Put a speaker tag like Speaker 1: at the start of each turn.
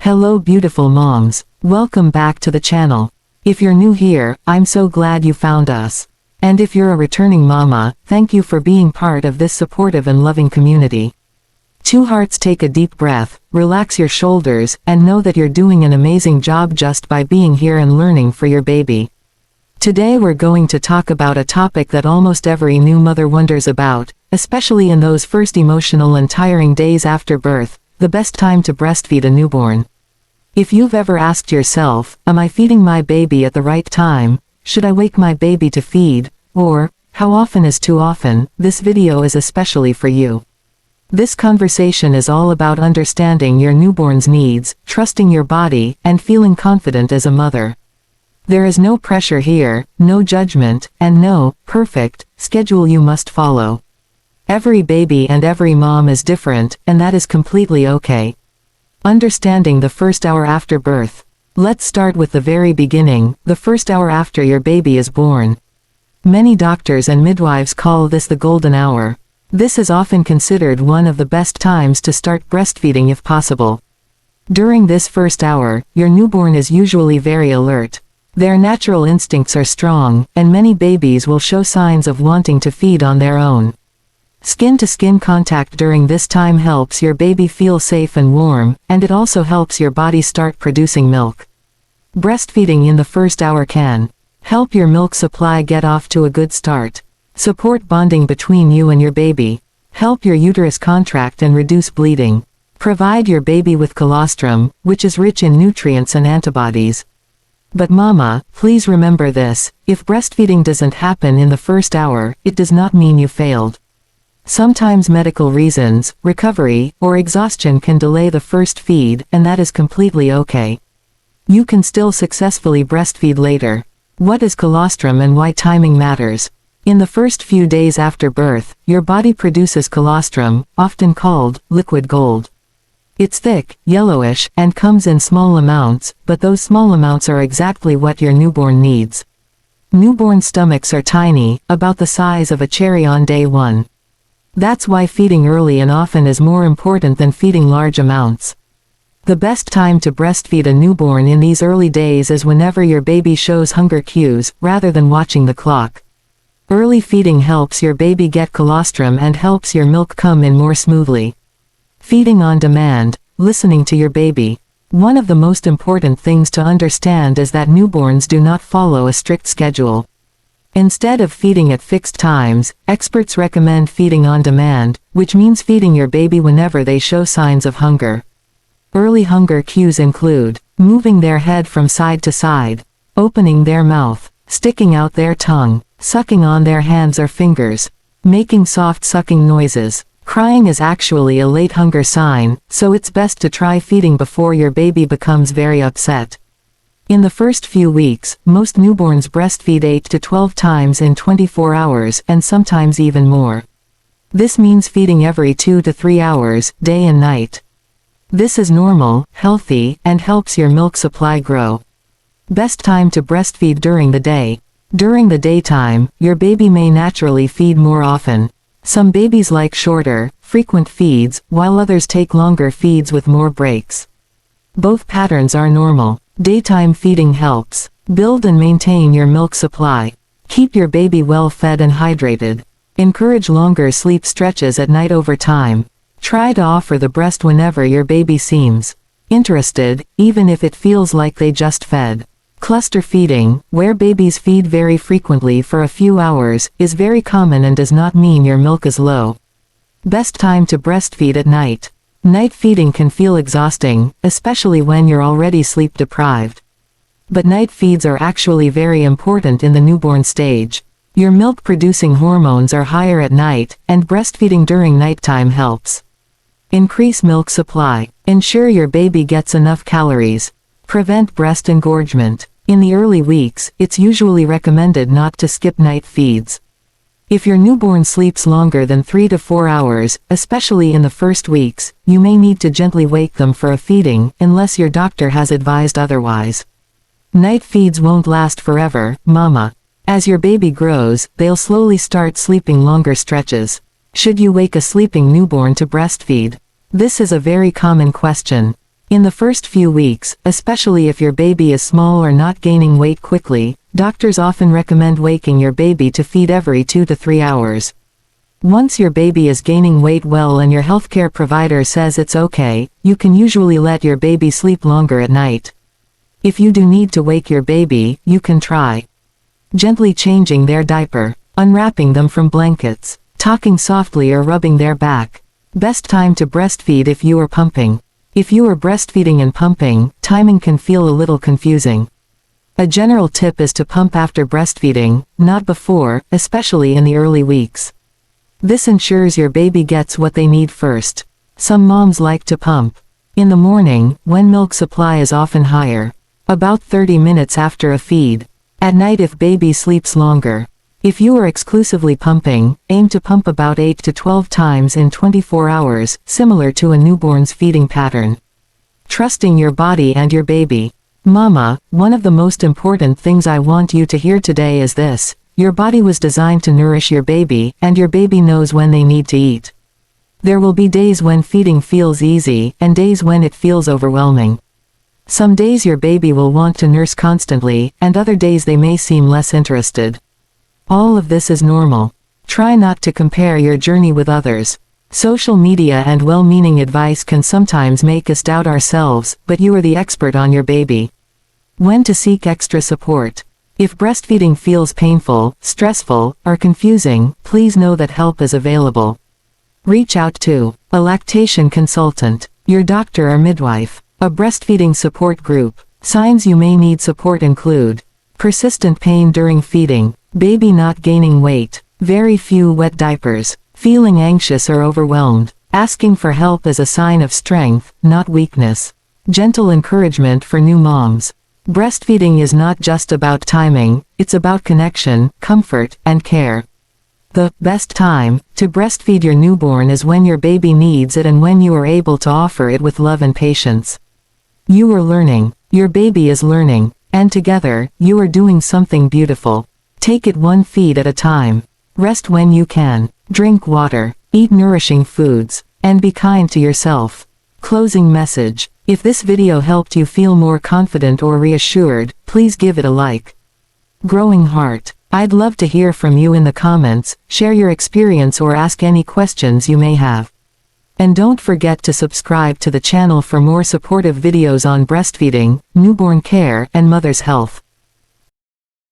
Speaker 1: Hello beautiful moms, welcome back to the channel. If you're new here, I'm so glad you found us. And if you're a returning mama, thank you for being part of this supportive and loving community. Two hearts, take a deep breath, relax your shoulders, and know that you're doing an amazing job just by being here and learning for your baby. Today we're going to talk about a topic that almost every new mother wonders about, especially in those first emotional and tiring days after birth, the best time to breastfeed a newborn. If you've ever asked yourself, am I feeding my baby at the right time? Should I wake my baby to feed? Or, how often is too often? This video is especially for you. This conversation is all about understanding your newborn's needs, trusting your body, and feeling confident as a mother. There is no pressure here, no judgment, and no perfect schedule you must follow. Every baby and every mom is different, and that is completely okay. Understanding the first hour after birth. Let's start with the very beginning, the first hour after your baby is born. Many doctors and midwives call this the golden hour. This is often considered one of the best times to start breastfeeding if possible. During this first hour, your newborn is usually very alert. Their natural instincts are strong, and many babies will show signs of wanting to feed on their own. Skin-to-skin contact during this time helps your baby feel safe and warm, and it also helps your body start producing milk. Breastfeeding in the first hour can help your milk supply get off to a good start, support bonding between you and your baby, help your uterus contract and reduce bleeding, provide your baby with colostrum, which is rich in nutrients and antibodies. But mama, please remember this, if breastfeeding doesn't happen in the first hour, it does not mean you failed. Sometimes medical reasons, recovery, or exhaustion can delay the first feed, and that is completely okay. You can still successfully breastfeed later. What is colostrum and why timing matters? In the first few days after birth, your body produces colostrum, often called liquid gold. It's thick, yellowish, and comes in small amounts, but those small amounts are exactly what your newborn needs. Newborn stomachs are tiny, about the size of a cherry on day one. That's why feeding early and often is more important than feeding large amounts. The best time to breastfeed a newborn in these early days is whenever your baby shows hunger cues, rather than watching the clock. Early feeding helps your baby get colostrum and helps your milk come in more smoothly. Feeding on demand, listening to your baby. One of the most important things to understand is that newborns do not follow a strict schedule. Instead of feeding at fixed times, experts recommend feeding on demand, which means feeding your baby whenever they show signs of hunger. Early hunger cues include moving their head from side to side, opening their mouth, sticking out their tongue, sucking on their hands or fingers, making soft sucking noises. Crying is actually a late hunger sign, so it's best to try feeding before your baby becomes very upset. In the first few weeks, most newborns breastfeed 8 to 12 times in 24 hours, and sometimes even more. This means feeding every 2 to 3 hours, day and night. This is normal, healthy, and helps your milk supply grow. Best time to breastfeed during the day. During the daytime, your baby may naturally feed more often. Some babies like shorter, frequent feeds, while others take longer feeds with more breaks. Both patterns are normal. Daytime feeding helps build and maintain your milk supply. Keep your baby well fed and hydrated. Encourage longer sleep stretches at night over time. Try to offer the breast whenever your baby seems interested, even if it feels like they just fed. Cluster feeding, where babies feed very frequently for a few hours, is very common and does not mean your milk is low. Best time to breastfeed at night. Night feeding can feel exhausting, especially when you're already sleep deprived. But night feeds are actually very important in the newborn stage. Your milk-producing hormones are higher at night, and breastfeeding during nighttime helps. Increase milk supply. Ensure your baby gets enough calories. Prevent breast engorgement. In the early weeks, it's usually recommended not to skip night feeds. If your newborn sleeps longer than 3 to 4 hours, especially in the first weeks, you may need to gently wake them for a feeding, unless your doctor has advised otherwise. Night feeds won't last forever, mama. As your baby grows, they'll slowly start sleeping longer stretches. Should you wake a sleeping newborn to breastfeed? This is a very common question. In the first few weeks, especially if your baby is small or not gaining weight quickly, doctors often recommend waking your baby to feed every 2 to 3 hours. Once your baby is gaining weight well and your healthcare provider says it's okay, you can usually let your baby sleep longer at night. If you do need to wake your baby, you can try gently changing their diaper, unwrapping them from blankets, talking softly or rubbing their back. Best time to breastfeed if you are pumping. If you are breastfeeding and pumping, timing can feel a little confusing. A general tip is to pump after breastfeeding, not before, especially in the early weeks. This ensures your baby gets what they need first. Some moms like to pump in the morning, when milk supply is often higher, about 30 minutes after a feed. At night if baby sleeps longer. If you are exclusively pumping, aim to pump about 8 to 12 times in 24 hours, similar to a newborn's feeding pattern. Trusting your body and your baby. Mama, one of the most important things I want you to hear today is this: your body was designed to nourish your baby, and your baby knows when they need to eat. There will be days when feeding feels easy, and days when it feels overwhelming. Some days your baby will want to nurse constantly, and other days they may seem less interested. All of this is normal. Try not to compare your journey with others. Social media and well-meaning advice can sometimes make us doubt ourselves, but you are the expert on your baby. When to seek extra support. If breastfeeding feels painful, stressful, or confusing, please know that help is available. Reach out to a lactation consultant, your doctor or midwife, a breastfeeding support group. Signs you may need support include persistent pain during feeding, baby not gaining weight, very few wet diapers, feeling anxious or overwhelmed. Asking for help is a sign of strength, not weakness. Gentle encouragement for new moms. Breastfeeding is not just about timing, it's about connection, comfort, and care. The best time to breastfeed your newborn is when your baby needs it and when you are able to offer it with love and patience. You are learning, your baby is learning, and together, you are doing something beautiful. Take it one feed at a time. Rest when you can. Drink water, eat nourishing foods, and be kind to yourself. Closing message. If this video helped you feel more confident or reassured, please give it a like. Growing heart. I'd love to hear from you in the comments, share your experience or ask any questions you may have. And don't forget to subscribe to the channel for more supportive videos on breastfeeding, newborn care, and mother's health.